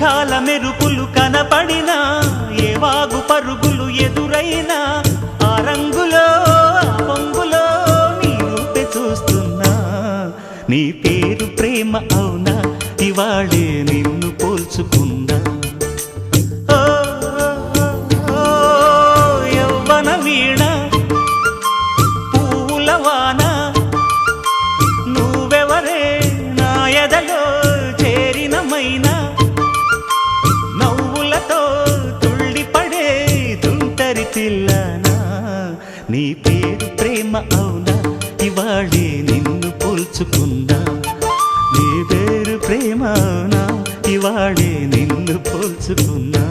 మేఘాల మెరుపులు కనపడినా ఏ వాగు పరుగులు ఎదురైనా ఆ రంగులో ఆ పొంగులో నీ రూపే చూస్తున్నా నీ పేరు ప్రేమ అవునా ఇవాళే నిన్ను పోల్చుకున్నా ఓ యవ్వన వీణ పూల వాన నువ్వెవరే నా ఎదలో చేరిన మైనా నవ్వులతో తుళ్ళిపడే తుంటరి పిల్లనా నీ పేరు ప్రేమ అవునా ఇవాళే నిన్ను పోల్చుకున్నా నీ పేరు ప్రేమ అవునా ఇవాళే నిన్ను పోల్చుకున్నా